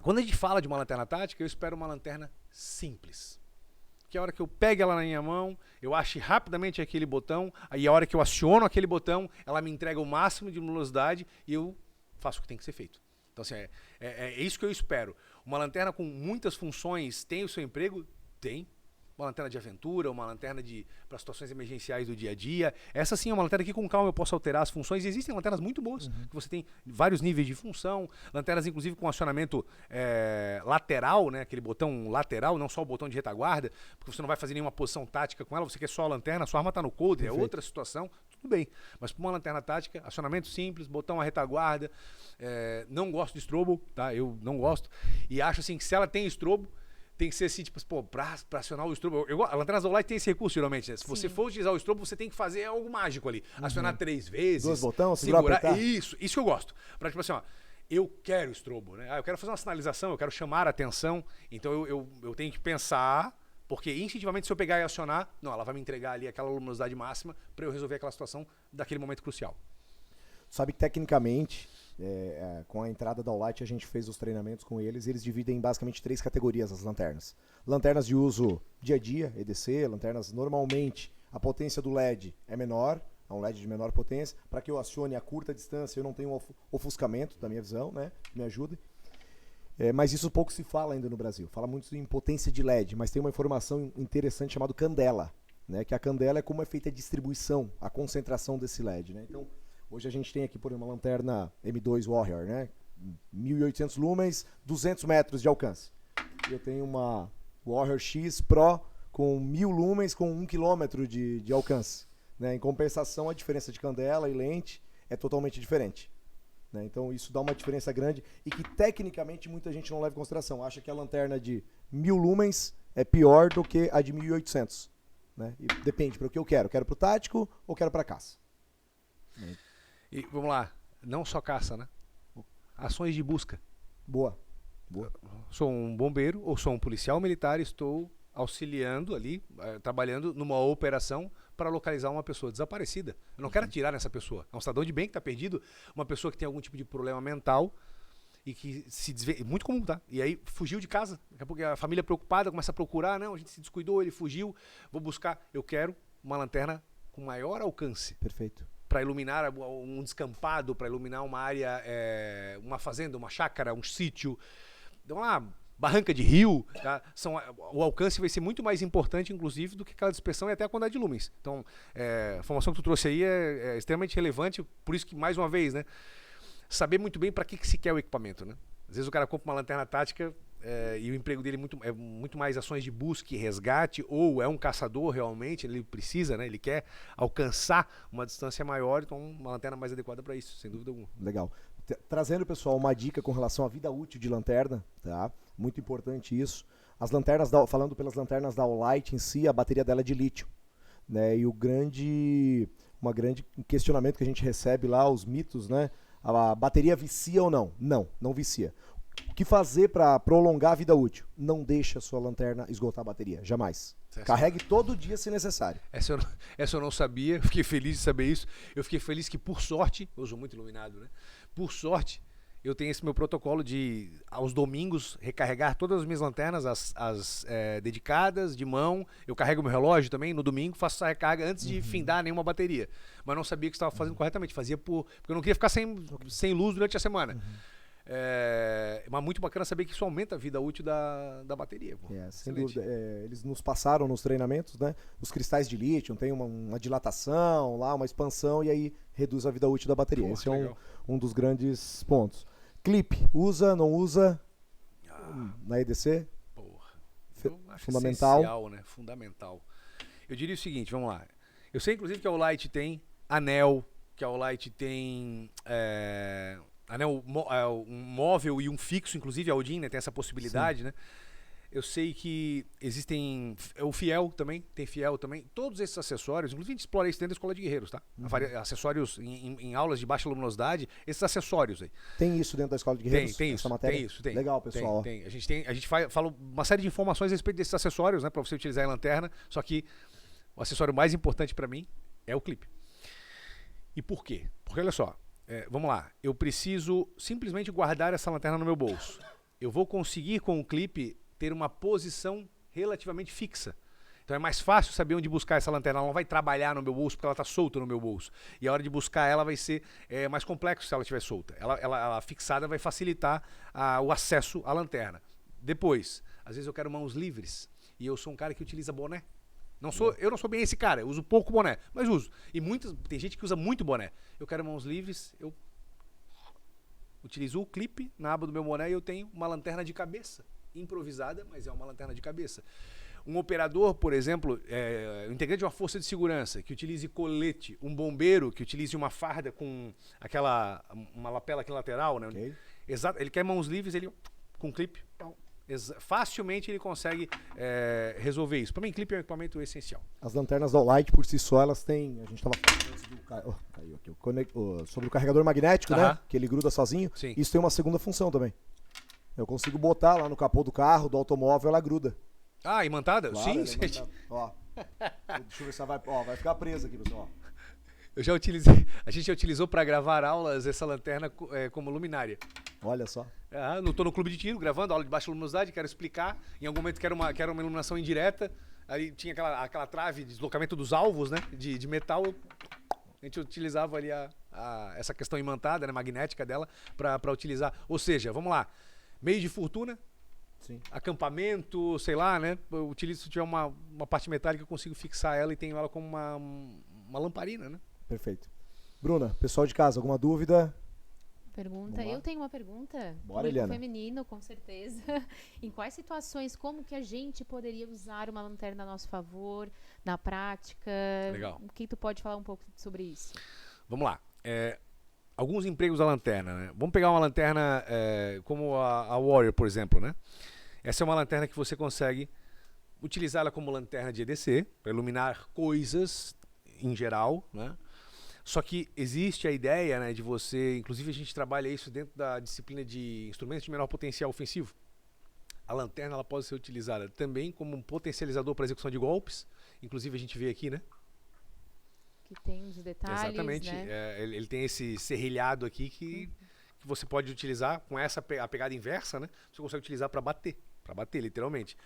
Speaker 3: quando a gente fala de uma lanterna tática, eu espero uma lanterna simples. Que a hora que eu pego ela na minha mão, eu ache rapidamente aquele botão, aí a hora que eu aciono aquele botão, ela me entrega o máximo de luminosidade e eu faço o que tem que ser feito. Então, assim, é isso que eu espero. Uma lanterna com muitas funções tem o seu emprego? Tem. Uma lanterna de aventura, uma lanterna para situações emergenciais do dia a dia. Essa sim é uma lanterna que com calma eu posso alterar as funções. E existem lanternas muito boas, que você tem vários níveis de função. Lanternas, inclusive, com acionamento lateral, né? Aquele botão lateral, não só o botão de retaguarda, porque você não vai fazer nenhuma posição tática com ela, você quer só a lanterna, a sua arma está no coldre, é outra situação, tudo bem. Mas para uma lanterna tática, acionamento simples, botão a retaguarda. Não gosto de strobo, tá? Eu não gosto. E acho assim que se ela tem strobo, tem que ser assim, tipo, pô, pra acionar o strobo. A lanterna All-Light tem esse recurso, geralmente, né? Se você for utilizar o strobo, você tem que fazer algo mágico ali. Acionar 3 vezes.
Speaker 2: 2 botões,
Speaker 3: segurar. Isso que eu gosto. Pra, tipo assim, ó, eu quero estrobo, né? Eu quero fazer uma sinalização, eu quero chamar a atenção, então eu tenho que pensar, porque instintivamente se eu pegar e acionar, não, ela vai me entregar ali aquela luminosidade máxima para eu resolver aquela situação daquele momento crucial.
Speaker 2: Sabe que tecnicamente, com a entrada da All-Light, a gente fez os treinamentos com eles, e eles dividem em basicamente 3 categorias as lanternas. Lanternas de uso dia a dia, EDC, lanternas normalmente, a potência do LED é menor, é um LED de menor potência, para que eu acione a curta distância, eu não tenho ofuscamento da minha visão, né, que me ajude. Mas isso pouco se fala ainda no Brasil. Fala muito em potência de LED, mas tem uma informação interessante chamada candela, né, que a candela é como é feita a distribuição, a concentração desse LED, né? Então, hoje a gente tem aqui, por exemplo, uma lanterna M2 Warrior, né, 1.800 lumens, 200 metros de alcance. Eu tenho uma Warrior X Pro com 1.000 lumens com 1 km de alcance. Né? Em compensação, a diferença de candela e lente é totalmente diferente. Né? Então isso dá uma diferença grande e que tecnicamente muita gente não leva em consideração. Acha que a lanterna de 1.000 lumens é pior do que a de 1.800. Né? E depende para o que eu quero. Quero para o tático ou quero para caça?
Speaker 3: E vamos lá, não só caça, né? Ações de busca.
Speaker 2: Boa.
Speaker 3: Sou um bombeiro ou sou um policial militar, estou auxiliando ali, trabalhando numa operação para localizar uma pessoa desaparecida. Eu não quero atirar nessa pessoa. É um cidadão de bem que está perdido, uma pessoa que tem algum tipo de problema mental e que se desvia. Muito comum, tá? E aí fugiu de casa. Daqui a pouco a família preocupada começa a procurar. Não, a gente se descuidou, ele fugiu. Vou buscar. Eu quero uma lanterna com maior alcance.
Speaker 2: Perfeito.
Speaker 3: Para iluminar um descampado, para iluminar uma área, uma fazenda, uma chácara, um sítio. Então, barranca de rio, tá? O alcance vai ser muito mais importante, inclusive, do que aquela dispersão e até a quantidade de lumens. Então, a informação que tu trouxe aí é extremamente relevante, por isso que, mais uma vez, né, saber muito bem para que se quer o equipamento. Né? Às vezes o cara compra uma lanterna tática e o emprego dele é muito mais ações de busca e resgate, ou é um caçador realmente, ele precisa, né, ele quer alcançar uma distância maior, então uma lanterna mais adequada para isso, sem dúvida alguma.
Speaker 2: Legal. Trazendo, pessoal, uma dica com relação à vida útil de lanterna, tá? Muito importante isso. As lanternas, falando pelas lanternas da All-Light em si, a bateria dela é de lítio, né? E uma grande questionamento que a gente recebe lá, os mitos, né? A bateria vicia ou não? Não vicia. O que fazer para prolongar a vida útil? Não deixe a sua lanterna esgotar a bateria, jamais. Carregue todo dia se necessário.
Speaker 3: Essa eu não sabia, eu fiquei feliz de saber isso. Eu fiquei feliz que, por sorte, eu sou muito iluminado, né? Por sorte, eu tenho esse meu protocolo de, aos domingos, recarregar todas as minhas lanternas, as dedicadas, de mão. Eu carrego meu relógio também no domingo, faço essa recarga antes de findar nenhuma bateria. Mas não sabia que estava fazendo corretamente, fazia porque eu não queria ficar sem luz durante a semana. Mas muito bacana saber que isso aumenta a vida útil da bateria.
Speaker 2: Sem dúvida. Eles nos passaram nos treinamentos, né? Os cristais de lítio tem uma dilatação, lá, uma expansão, e aí reduz a vida útil da bateria. Esse é um dos grandes pontos. Clipe, usa, não usa na EDC?
Speaker 3: Porra.
Speaker 2: Fundamental.
Speaker 3: Essencial, né? Fundamental. Eu diria o seguinte, vamos lá. Eu sei, inclusive, que a All-Light tem anel, que a All-Light tem anel um móvel e um fixo, inclusive a Audin, né, tem essa possibilidade, né? Eu sei que existem o fiel também, tem fiel também. Todos esses acessórios, inclusive a gente explora isso dentro da Escola de Guerreiros, tá? Acessórios em aulas de baixa luminosidade, esses acessórios aí.
Speaker 2: Tem isso dentro da Escola de Guerreiros?
Speaker 3: Tem
Speaker 2: essa matéria?
Speaker 3: Tem isso, tem.
Speaker 2: Legal, pessoal.
Speaker 3: Tem. A gente fala uma série de informações a respeito desses acessórios, né, para você utilizar em lanterna, só que o acessório mais importante para mim é o clipe. E por quê? Porque olha só, vamos lá, eu preciso simplesmente guardar essa lanterna no meu bolso. Eu vou conseguir com o clipe ter uma posição relativamente fixa. Então é mais fácil saber onde buscar essa lanterna. Ela não vai trabalhar no meu bolso porque ela está solta no meu bolso. E a hora de buscar ela vai ser mais complexo se ela estiver solta. Ela fixada vai facilitar o acesso à lanterna. Depois, às vezes eu quero mãos livres. E eu sou um cara que utiliza boné. Eu não sou bem esse cara, eu uso pouco boné, mas uso. E tem gente que usa muito boné. Eu quero mãos livres, eu utilizo o clipe na aba do meu boné e eu tenho uma lanterna de cabeça. Improvisada, mas é uma lanterna de cabeça. Um operador, por exemplo, o integrante de uma força de segurança que utilize colete, um bombeiro que utilize uma farda com uma lapela aqui lateral, né?
Speaker 2: Okay.
Speaker 3: Exato, ele quer mãos livres, ele com clipe, facilmente ele consegue resolver isso. Para mim, clipe é um equipamento essencial.
Speaker 2: As lanternas da All-Light por si só, elas têm, a gente estava falando antes do Caiu aqui. Sobre o carregador magnético, né? Que ele gruda sozinho.
Speaker 3: Sim.
Speaker 2: Isso tem uma segunda função também. Eu consigo botar lá no capô do carro, do automóvel, ela gruda.
Speaker 3: Ah, imantada?
Speaker 2: Claro,
Speaker 3: Sim,
Speaker 2: ela é
Speaker 3: sim.
Speaker 2: imantada. Ó. Deixa eu ver se ela vai... Ó, vai ficar presa aqui, pessoal.
Speaker 3: Eu já utilizei. A gente já utilizou para gravar aulas essa lanterna como luminária.
Speaker 2: Olha só.
Speaker 3: Não tô no clube de tiro, gravando aula de baixa luminosidade, quero explicar. Em algum momento quero uma iluminação indireta. Aí tinha aquela trave de deslocamento dos alvos, né? De metal. A gente utilizava ali essa questão imantada, né, magnética dela, para utilizar. Ou seja, vamos lá. Meio de fortuna.
Speaker 2: Sim.
Speaker 3: Acampamento, sei lá, né? Eu utilizo, se tiver uma parte metálica, eu consigo fixar ela e tenho ela como uma lamparina, né?
Speaker 2: Perfeito. Bruna, pessoal de casa, alguma dúvida?
Speaker 1: Pergunta. Eu tenho uma pergunta.
Speaker 2: Bora,
Speaker 1: Público
Speaker 2: Eliana.
Speaker 1: feminino, com certeza. Em quais situações, como que a gente poderia usar uma lanterna a nosso favor, na prática?
Speaker 3: Legal.
Speaker 1: O que tu pode falar um pouco sobre isso?
Speaker 3: Vamos lá. Alguns empregos da lanterna, né? Vamos pegar uma lanterna como a Warrior, por exemplo, né? Essa é uma lanterna que você consegue utilizar ela como lanterna de EDC, para iluminar coisas em geral, né? Só que existe a ideia, né, de você, inclusive a gente trabalha isso dentro da disciplina de instrumentos de menor potencial ofensivo. A lanterna ela pode ser utilizada também como um potencializador para execução de golpes, inclusive a gente vê aqui, né?
Speaker 1: Que tem os detalhes,
Speaker 3: Exatamente.
Speaker 1: né?
Speaker 3: Ele tem esse serrilhado aqui que você pode utilizar com a pegada inversa, né? Você consegue utilizar para bater literalmente.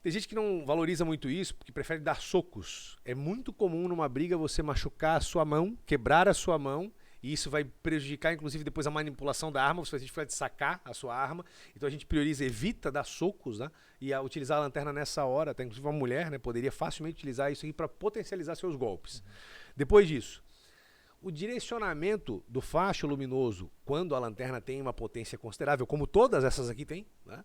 Speaker 3: Tem gente que não valoriza muito isso, porque prefere dar socos. É muito comum numa briga você machucar a sua mão, quebrar a sua mão, e isso vai prejudicar, inclusive, depois a manipulação da arma, você vai ter dificuldade de sacar a sua arma. Então a gente prioriza, evita dar socos, né? E utilizar a lanterna nessa hora, até inclusive uma mulher, né, poderia facilmente utilizar isso aqui para potencializar seus golpes. Depois disso, o direcionamento do facho luminoso, quando a lanterna tem uma potência considerável, como todas essas aqui têm, né?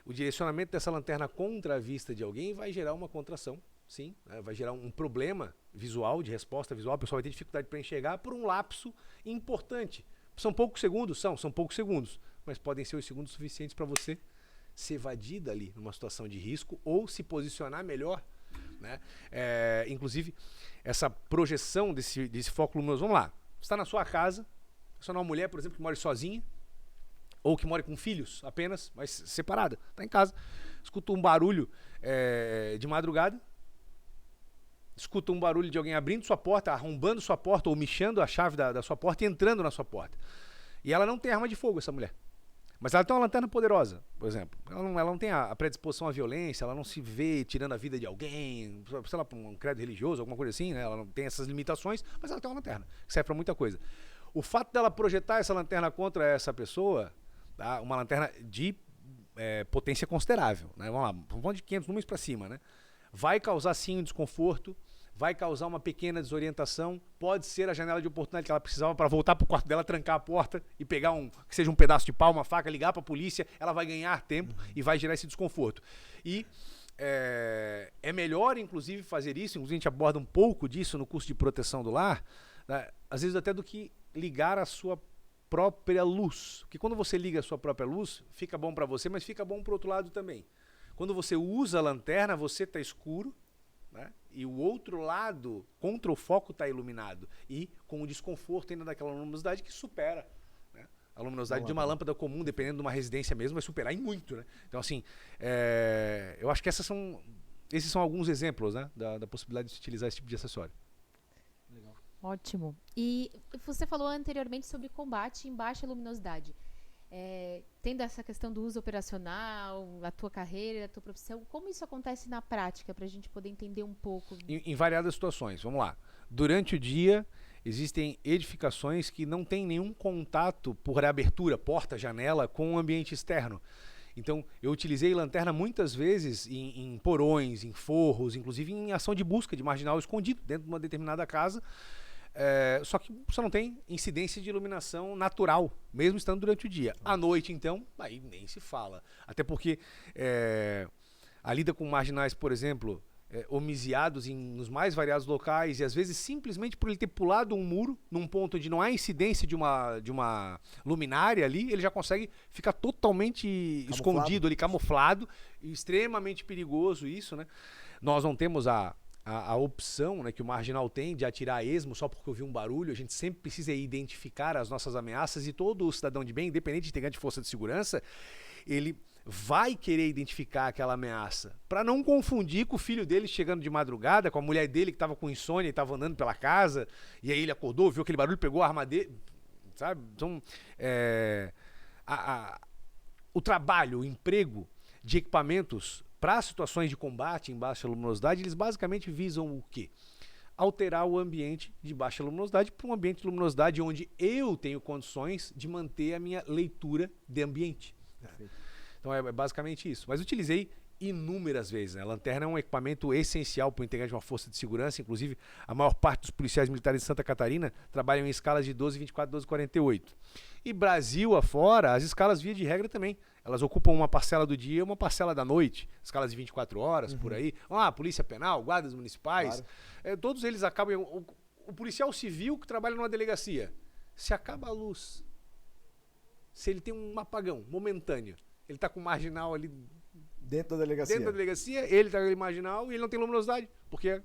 Speaker 3: O direcionamento dessa lanterna contra a vista de alguém vai gerar uma contração, sim, né? Vai gerar um problema visual, de resposta visual, a pessoa vai ter dificuldade para enxergar por um lapso importante. São poucos segundos? São poucos segundos, mas podem ser os segundos suficientes para você se evadir dali numa situação de risco ou se posicionar melhor, né? Inclusive, essa projeção desse foco luminoso, vamos lá, você está na sua casa, você é uma mulher, por exemplo, que mora sozinha, ou que mora com filhos apenas, mas separada, está em casa, escuta um barulho de madrugada, escuta um barulho de alguém abrindo sua porta, arrombando sua porta, ou mexendo a chave da sua porta e entrando na sua porta. E ela não tem arma de fogo, essa mulher. Mas ela tem uma lanterna poderosa, por exemplo. Ela não tem a predisposição à violência, ela não se vê tirando a vida de alguém, sei lá, por um credo religioso, alguma coisa assim, né? Ela não tem essas limitações, mas ela tem uma lanterna, que serve para muita coisa. O fato dela projetar essa lanterna contra essa pessoa, tá? Uma lanterna de potência considerável, né? Vamos de 500 lumens para cima, né? Vai causar sim um desconforto, vai causar uma pequena desorientação, pode ser a janela de oportunidade que ela precisava para voltar para o quarto dela, trancar a porta e pegar que seja um pedaço de pau, uma faca, ligar para a polícia, ela vai ganhar tempo e vai gerar esse desconforto. E é melhor, inclusive, fazer isso, inclusive a gente aborda um pouco disso no curso de proteção do lar, né? Às vezes até do que ligar a sua própria luz, porque quando você liga a sua própria luz, fica bom para você, mas fica bom para o outro lado também. Quando você usa a lanterna, você está escuro, né? E o outro lado, contra o foco, está iluminado. E com o desconforto ainda daquela luminosidade que supera, né? A luminosidade de uma lâmpada comum, dependendo de uma residência mesmo, vai superar em muito, né? Então, assim, eu acho que esses são alguns exemplos, né, da possibilidade de se utilizar esse tipo de acessório.
Speaker 2: Legal.
Speaker 1: Ótimo. E você falou anteriormente sobre combate em baixa luminosidade. Tendo essa questão do uso operacional, a tua carreira, a tua profissão, como isso acontece na prática, para a gente poder entender um pouco?
Speaker 3: Em variadas situações, vamos lá. Durante o dia, existem edificações que não têm nenhum contato por abertura, porta, janela, com o ambiente externo. Então, eu utilizei lanterna muitas vezes em porões, em forros, inclusive em ação de busca de marginal escondido dentro de uma determinada casa. Só que você não tem incidência de iluminação natural, mesmo estando durante o dia. À noite, então, aí nem se fala. Até porque a lida com marginais, por exemplo, homiziados nos mais variados locais, e às vezes simplesmente por ele ter pulado um muro, num ponto onde não há incidência de uma luminária ali, ele já consegue ficar totalmente escondido ali, camuflado, extremamente perigoso isso, né? Nós não temos a a opção, né, que o marginal tem de atirar a esmo só porque ouviu um barulho. A gente sempre precisa identificar as nossas ameaças, e todo o cidadão de bem, independente de ter grande força de segurança, ele vai querer identificar aquela ameaça para não confundir com o filho dele chegando de madrugada, com a mulher dele que estava com insônia e estava andando pela casa, e aí ele acordou, viu aquele barulho, pegou a arma dele, sabe? Então, o trabalho, o emprego de equipamentos para situações de combate em baixa luminosidade, eles basicamente visam o quê? Alterar o ambiente de baixa luminosidade para um ambiente de luminosidade onde eu tenho condições de manter a minha leitura de ambiente.
Speaker 2: Perfeito.
Speaker 3: Então é basicamente isso. Mas utilizei inúmeras vezes, né? A lanterna é um equipamento essencial para o integrante de uma força de segurança. Inclusive, a maior parte dos policiais militares de Santa Catarina trabalham em escalas de 12, 24, 12, 48. E Brasil afora, as escalas, via de regra, também. Elas ocupam uma parcela do dia e uma parcela da noite. Escalas de 24 horas, por aí. Polícia Penal, guardas municipais.
Speaker 2: Claro.
Speaker 3: Todos eles acabam... O policial civil que trabalha numa delegacia, se acaba a luz, se ele tem um apagão momentâneo, ele está com o marginal ali
Speaker 2: Dentro da delegacia.
Speaker 3: dentro da delegacia, ele está ali marginal e ele não tem luminosidade, porque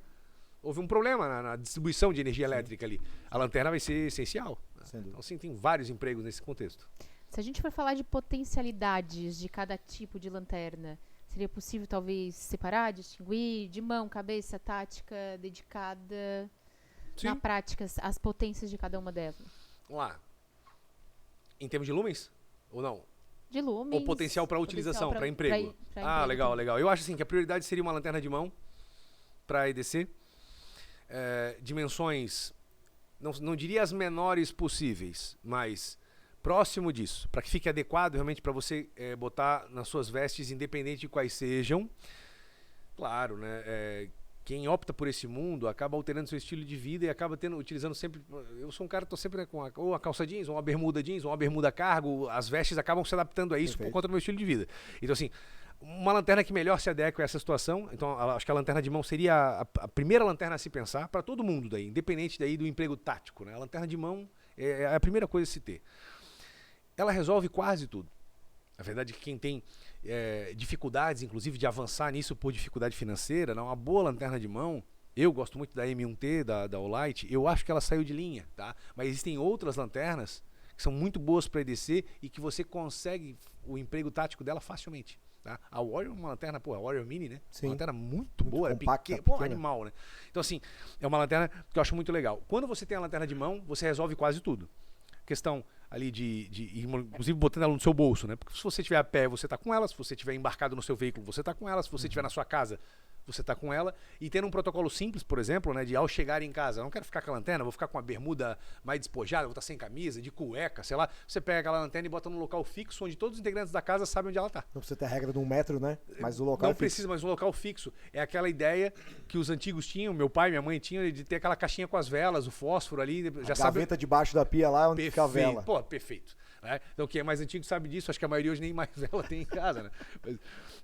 Speaker 3: houve um problema na distribuição de energia elétrica ali. A lanterna vai ser essencial. Então, sim, tem vários empregos nesse contexto.
Speaker 1: Se a gente for falar de potencialidades de cada tipo de lanterna, seria possível talvez separar, distinguir de mão, cabeça, tática, dedicada,
Speaker 3: Sim.
Speaker 1: na prática, as potências de cada uma delas?
Speaker 3: Vamos lá. Em termos de lumens? Ou não?
Speaker 1: De lumens.
Speaker 3: Ou potencial para utilização, para emprego?
Speaker 1: Pra
Speaker 3: Ah,
Speaker 1: emprego
Speaker 3: legal,
Speaker 1: também.
Speaker 3: legal. Eu acho assim que a prioridade seria uma lanterna de mão para EDC. Dimensões, não diria as menores possíveis, mas próximo disso, para que fique adequado realmente para você botar nas suas vestes, independente de quais sejam. Claro, né? Quem opta por esse mundo acaba alterando seu estilo de vida e acaba utilizando sempre... Eu sou um cara que estou sempre, né, com ou a calça jeans, ou uma bermuda jeans, ou uma bermuda cargo. As vestes acabam se adaptando a isso. Perfeito. Por conta do meu estilo de vida. Então, assim, uma lanterna que melhor se adequa a essa situação. Então, acho que a lanterna de mão seria a primeira lanterna a se pensar para todo mundo daí, independente daí do emprego tático, né? A lanterna de mão é a primeira coisa a se ter. Ela resolve quase tudo. A verdade é que quem tem dificuldades, inclusive, de avançar nisso por dificuldade financeira, uma boa lanterna de mão, eu gosto muito da M1T, da Olight, eu acho que ela saiu de linha, tá? Mas existem outras lanternas que são muito boas para EDC e que você consegue o emprego tático dela facilmente. Tá? A Warrior é uma lanterna, a Warrior Mini, né?
Speaker 2: Sim.
Speaker 3: Uma lanterna muito boa,
Speaker 2: compacta,
Speaker 3: pequena, animal, né? Então, assim, é uma lanterna que eu acho muito legal. Quando você tem a lanterna de mão, você resolve quase tudo. Questão ali inclusive botando ela no seu bolso, né? Porque se você estiver a pé, você está com ela. Se você estiver embarcado no seu veículo, você está com ela. Se você estiver na sua casa, você está com ela. E tendo um protocolo simples, por exemplo, né, de ao chegar em casa, eu não quero ficar com a lanterna, vou ficar com a bermuda mais despojada, vou estar sem camisa, de cueca, sei lá. Você pega aquela lanterna e bota num local fixo, onde todos os integrantes da casa sabem onde ela está.
Speaker 2: Não precisa ter a regra de 1 metro, né? Mas o local
Speaker 3: não precisa, mas um local fixo. É aquela ideia que os antigos tinham, meu pai e minha mãe tinham, de ter aquela caixinha com as velas, o fósforo ali. Já
Speaker 2: a gaveta debaixo da pia lá, onde fica a vela.
Speaker 3: Pô, perfeito. Né? Então quem é mais antigo sabe disso, acho que a maioria hoje nem mais vela tem em casa, né?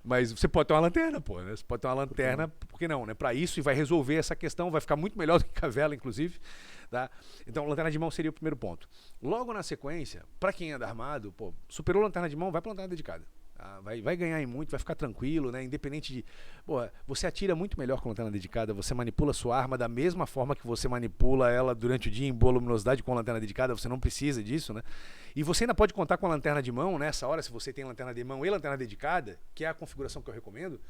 Speaker 3: Mas você pode ter uma lanterna, pô, né? Você pode ter uma lanterna, por que não, né? Para isso, e vai resolver essa questão, vai ficar muito melhor do que a vela, inclusive. Tá? Então, lanterna de mão seria o primeiro ponto. Logo na sequência, para quem anda armado, pô, superou a lanterna de mão, vai para lanterna dedicada. Tá? Vai ganhar em muito, vai ficar tranquilo, né? Independente de... Pô, você atira muito melhor com lanterna dedicada, você manipula sua arma da mesma forma que você manipula ela durante o dia em boa luminosidade com lanterna dedicada, você não precisa disso, né? E você ainda pode contar com a lanterna de mão, nessa hora, se você tem lanterna de mão e lanterna dedicada, que é a configuração que eu recomendo,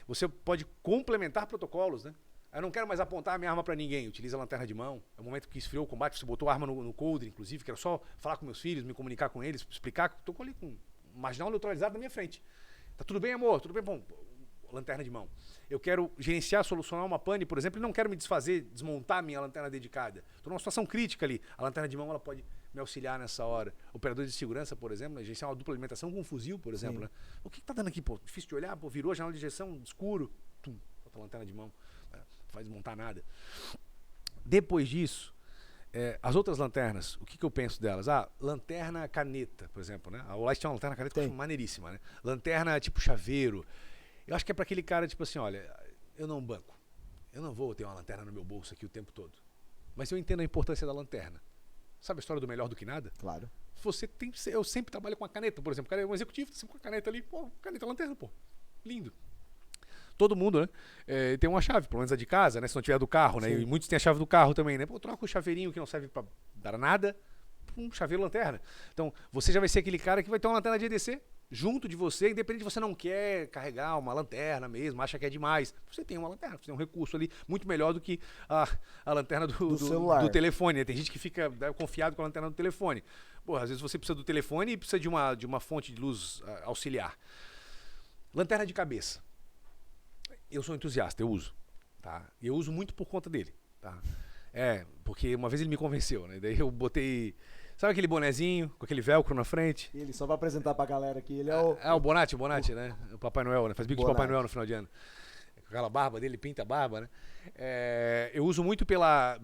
Speaker 3: você pode complementar protocolos, né? Eu não quero mais apontar a minha arma para ninguém, utiliza a lanterna de mão. É o momento que esfriou o combate, você botou a arma no coldre, inclusive, que era só falar com meus filhos, me comunicar com eles, explicar que estou ali com o marginal neutralizado na minha frente. Tá tudo bem, amor? Tudo bem? Bom, lanterna de mão. Eu quero gerenciar, solucionar uma pane, por exemplo, e não quero me desmontar minha lanterna dedicada. Estou numa situação crítica ali. A lanterna de mão, ela pode me auxiliar nessa hora. Operadores de segurança, por exemplo, gerenciar uma dupla alimentação com um fuzil, por exemplo. Né? O que tá dando aqui, pô? Difícil de olhar, pô, virou a janela de injeção, escuro. Bota a lanterna de mão. Não vai desmontar nada. Depois disso, as outras lanternas, o que eu penso delas? Lanterna caneta, por exemplo, né? A Olight tem uma lanterna caneta que eu acho maneiríssima, né? Lanterna tipo chaveiro. Eu acho que é para aquele cara, tipo assim, olha, eu não banco. Eu não vou ter uma lanterna no meu bolso aqui o tempo todo. Mas eu entendo a importância da lanterna. Sabe a história do melhor do que nada?
Speaker 2: Claro.
Speaker 3: Eu sempre trabalho com a caneta, por exemplo. O cara é um executivo, tá sempre com a caneta ali. Pô, caneta, lanterna, pô. Lindo. todo mundo, né? Tem uma chave, pelo menos a de casa, né? Se não tiver do carro, né?
Speaker 2: Sim.
Speaker 3: E muitos têm a chave do carro também, né? Pô, troca o chaveirinho que não serve pra dar nada, um chaveiro lanterna. Então, você já vai ser aquele cara que vai ter uma lanterna de EDC junto de você, independente de você não quer carregar uma lanterna mesmo, acha que é demais. Você tem uma lanterna, você tem um recurso ali muito melhor do que a lanterna do
Speaker 2: celular.
Speaker 3: do telefone, né? Tem gente que fica confiado com a lanterna do telefone. Porra, às vezes você precisa do telefone e precisa de uma fonte de luz auxiliar. Lanterna de cabeça. Eu sou entusiasta, eu uso. Tá? Eu uso muito por conta dele. Tá? Porque uma vez ele me convenceu, né? Daí eu botei... Sabe aquele bonezinho com aquele velcro na frente?
Speaker 2: Ele só vai apresentar pra galera aqui. Ele é
Speaker 3: o Bonatti, né? O Papai Noel, né? Faz bico de Papai
Speaker 2: Bonatti.
Speaker 3: Noel no final de ano. Com aquela barba dele, pinta a barba, né? Eu uso muito pela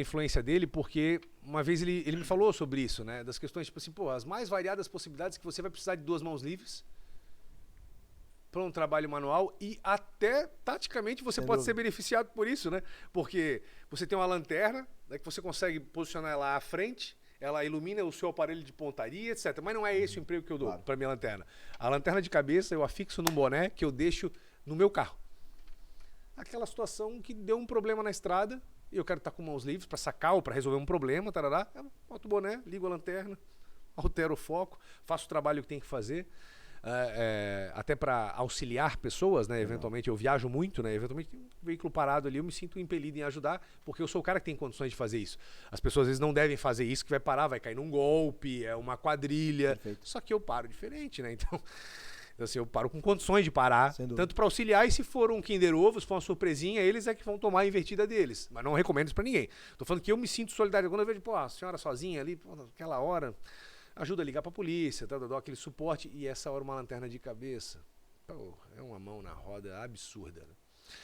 Speaker 3: influência dele, porque uma vez ele me falou sobre isso, né? Das questões, tipo assim, as mais variadas possibilidades que você vai precisar de 2 mãos livres para um trabalho manual e até, taticamente, você pode ser beneficiado por isso, né? Porque você tem uma lanterna, né, que você consegue posicionar ela à frente, ela ilumina o seu aparelho de pontaria, etc. Mas não é esse o emprego que eu dou para minha lanterna. A lanterna de cabeça eu afixo num boné que eu deixo no meu carro. Aquela situação que deu um problema na estrada e eu quero estar com mãos livres para sacar ou para resolver um problema, tarará, eu boto o boné, ligo a lanterna, altero o foco, faço o trabalho que tem que fazer. Até para auxiliar pessoas, né? Eventualmente eu viajo muito, né? Eventualmente tem um veículo parado ali, eu me sinto impelido em ajudar, porque eu sou o cara que tem condições de fazer isso. As pessoas às vezes não devem fazer isso, que vai parar, vai cair num golpe, é uma quadrilha.
Speaker 2: Perfeito.
Speaker 3: Só que eu paro diferente, né? Então assim, eu paro com condições de parar, tanto para auxiliar, e se for um Kinder Ovo, se for uma surpresinha, eles é que vão tomar a invertida deles. Mas não recomendo isso para ninguém. Tô falando que eu me sinto solidário. Quando eu vejo, a senhora sozinha ali, naquela hora, ajuda a ligar pra polícia, dá aquele suporte, e essa hora uma lanterna de cabeça. É uma mão na roda absurda. Né?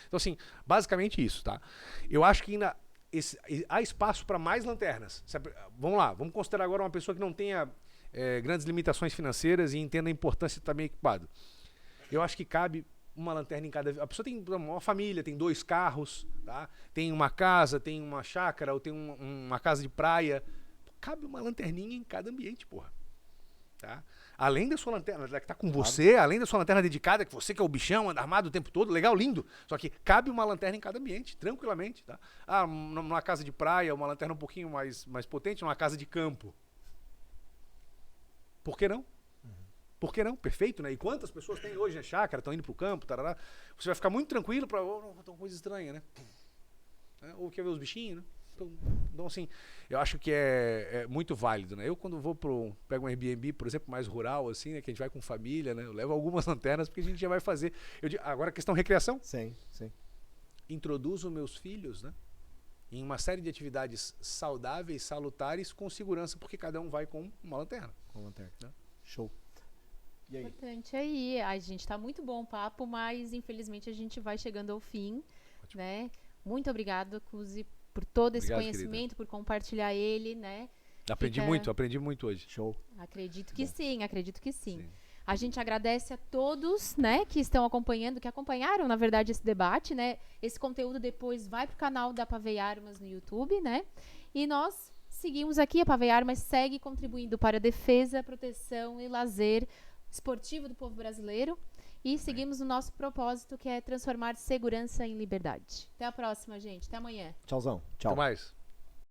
Speaker 3: Então, assim, basicamente isso, tá? Eu acho que ainda há espaço para mais lanternas. Vamos lá, vamos considerar agora uma pessoa que não tenha grandes limitações financeiras e entenda a importância de estar bem equipado. Eu acho que cabe uma lanterna em cada... A pessoa tem uma família, tem 2 carros, tá? Tem uma casa, tem uma chácara, ou tem uma casa de praia. Cabe uma lanterninha em cada ambiente, porra. Tá? Além da sua lanterna, que tá com você, além da sua lanterna dedicada, que você que é o bichão, anda armado o tempo todo, legal, lindo. Só que cabe uma lanterna em cada ambiente, tranquilamente. Tá? Numa casa de praia, uma lanterna um pouquinho mais potente, numa casa de campo. Por que não? Por que não? Perfeito, né? E quantas pessoas tem hoje na chácara, estão indo pro campo, tarará. Você vai ficar muito tranquilo para uma coisa estranha, né? Ou quer ver os bichinhos, né? Então, assim, eu acho que é muito válido, né? Eu, quando pego um Airbnb, por exemplo, mais rural, assim, né? Que a gente vai com família, né? Eu levo algumas lanternas, porque a gente já vai fazer... Agora, a questão recreação?
Speaker 2: Sim.
Speaker 3: Introduzo meus filhos, né? Em uma série de atividades saudáveis, salutares, com segurança, porque cada um vai com uma lanterna.
Speaker 2: Com lanterna. Né? Show. E aí?
Speaker 1: Importante aí. Ai, gente, tá muito bom o papo, mas infelizmente a gente vai chegando ao fim, né? Muito obrigada, Cusi, por todo esse conhecimento, querida, por compartilhar ele, né?
Speaker 3: Aprendi muito hoje.
Speaker 2: Show.
Speaker 1: Acredito que sim. A gente agradece a todos, né, que estão acompanhando, que acompanharam, na verdade, esse debate, né? Esse conteúdo depois vai pro canal da Pavei Armas no YouTube, né? E nós seguimos aqui, a Pavei Armas segue contribuindo para a defesa, proteção e lazer esportivo do povo brasileiro. E seguimos o nosso propósito, que é transformar segurança em liberdade. Até a próxima, gente. Até amanhã.
Speaker 2: Tchauzão. Tchau.
Speaker 3: Até mais.